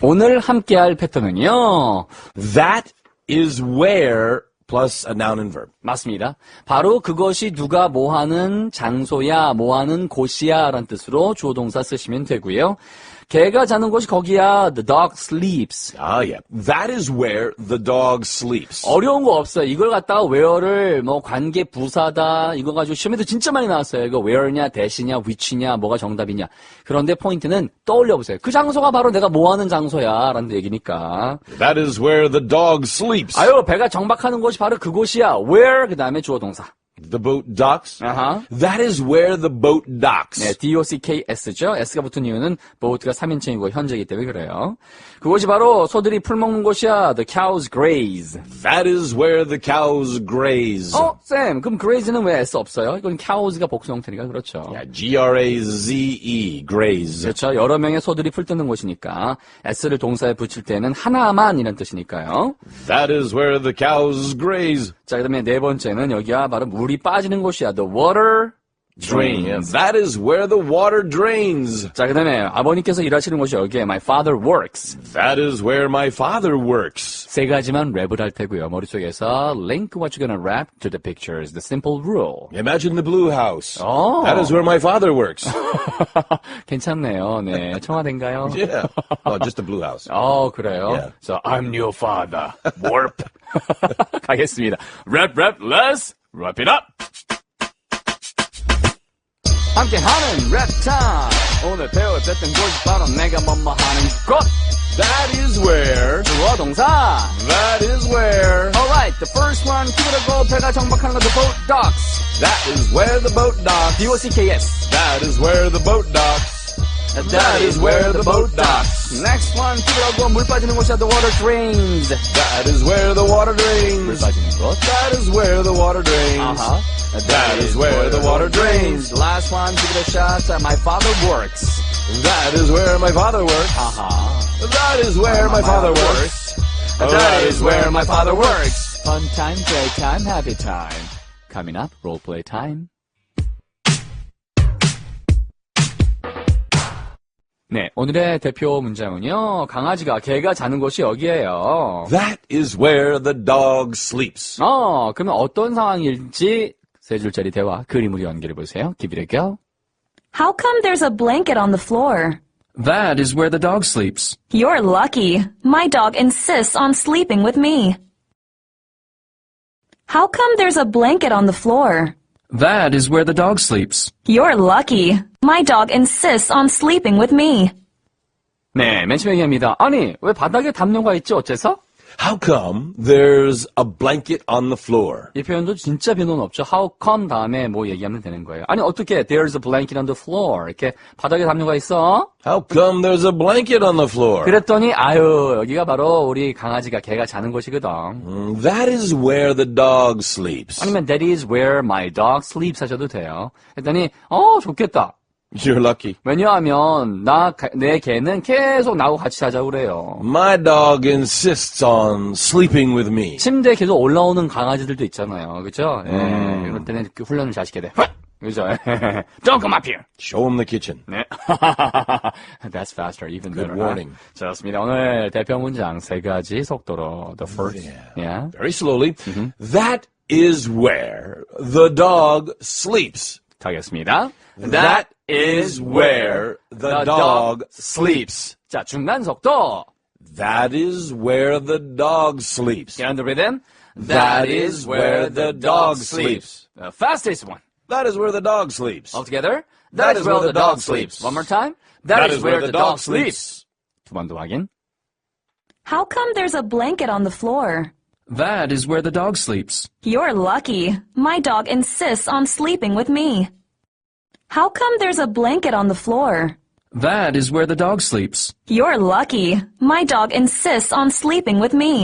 오늘 함께할 패턴은요. That is where plus a noun and verb. 맞습니다. 바로 그것이 누가 뭐하는 장소야, 뭐하는 곳이야 라는 뜻으로 주어 동사 쓰시면 되고요. 개가 자는 곳이 거기야. The dog sleeps. Ah, yeah. That is where the dog sleeps. 어려운 거 없어요. 이걸 갖다가 where를 뭐 관계 부사다 이거 가지고 시험에도 진짜 많이 나왔어요. 이거 where냐, 대시냐, which냐, 뭐가 정답이냐. 그런데 포인트는 떠올려 보세요. 그 장소가 바로 내가 뭐하는 장소야 라는 얘기니까. That is where the dog sleeps. 아유, 배가 정박하는 곳이 바로 그곳이야. where 그 다음에 주어 동사. The boat docks. 아하. That is where the boat docks. 네, DOCKS죠. S가 붙은 이유는 boat가 3인칭이고 현재이기 때문에 그래요. 그곳이 바로 소들이 풀 먹는 곳이야. The cows graze. That is where the cows graze. 쌤, 그럼 graze는 왜 S 없어요? 이건 cows가 복수 형태니까 그렇죠. Yeah, G-R-A-Z-E, graze. 그렇죠. 여러 명의 소들이 풀 뜯는 곳이니까 S를 동사에 붙일 때는 하나만 이란 뜻이니까요. That is where the cows graze. 자, 그다음에 네 번째는 여기가 바로 물이 빠지는 곳이야. The water drains. That is where the water drains. 자, 그다음에 아버님께서 일하시는 곳이 여기에 My father works. That is where my father works. 세 가지만 랩을 할 테고요. 머릿속에서 link what you're gonna rap to the pictures. The simple rule. Imagine the blue house. Oh. That is where my father works. 괜찮네요. 네, 청와대인가요? Yeah. Oh, just the blue house. 그래요? Yeah. So, I'm your father. Warp. 가겠습니다. Rap, let's wrap it up. 함께하는 랩 타임. 오늘 배울 패턴 곳이 바로 내가 뭐뭐 하는 곳. That is where. 주어 동사. That is where. Alright, the first one. 키우려고 배가 정박하는 거. The boat docks. That is where the boat docks. DOCKS. That is where the boat docks. That is where the boat docks. Next one. 키우려고 물 빠지는 곳이야. The water drains. That is where the water 물 drains. 빠지는 곳. That is where the water drains. That is where the water drains. Last one. Give it a shot. My father works. That is where my father works. That is where my father works. That is where my father works. Fun time, play time, happy time. Coming up, role play time. 네, 오늘의 대표 문장은요. 강아지가 개가 자는 곳이 여기예요. That is where the dog sleeps. 그러면 어떤 상황일지 세 줄짜리 대화 그림으로 연결해 보세요. Give it a go. How come there's a blanket on the floor? That is where the dog sleeps. You're lucky. My dog insists on sleeping with me. How come there's a blanket on the floor? That is where the dog sleeps. You're lucky. My dog insists on sleeping with me. 네, 맨 처음에 얘기합니다. 아니, 왜 바닥에 담요가 있지 어째서? How come there's a blanket on the floor? 이 표현도 진짜 변호는 없죠. How come 다음에 뭐 얘기하면 되는 거예요. 아니 어떻게 There's a blanket on the floor. 이렇게 바닥에 담요가 있어. How come there's a blanket on the floor? 그랬더니 아유 여기가 바로 우리 강아지가 개가 자는 곳이거든. That is where the dog sleeps. 아니면 That is where my dog sleeps 하셔도 돼요. 그랬더니 좋겠다. You're lucky. 왜냐하면 내 개는 계속 나하고 같이 자자고 그래요. My dog insists on sleeping with me. 침대에 계속 올라오는 강아지들도 있잖아요. 그죠? 이럴 때는 그 훈련을 잘 시켜야 돼. 그죠? Don't come up here. Show him the kitchen. 네. That's faster, even Good better. warning. 좋습니다. 오늘 대표 문장 세 가지 속도로. The first. Yeah. Very slowly. That is where the dog sleeps. 가겠습니다. That is where the dog sleeps. 자, 중간 속도. That is where the dog sleeps. Get on the rhythm. That is where the dog sleeps. The fastest one. That is where the dog sleeps. All together. That is where the dog sleeps. One more time. That is where the dog sleeps. 두 번 더 확인. How come there's a blanket on the floor? That is where the dog sleeps. You're lucky. My dog insists on sleeping with me. How come there's a blanket on the floor? That is where the dog sleeps. You're lucky. My dog insists on sleeping with me.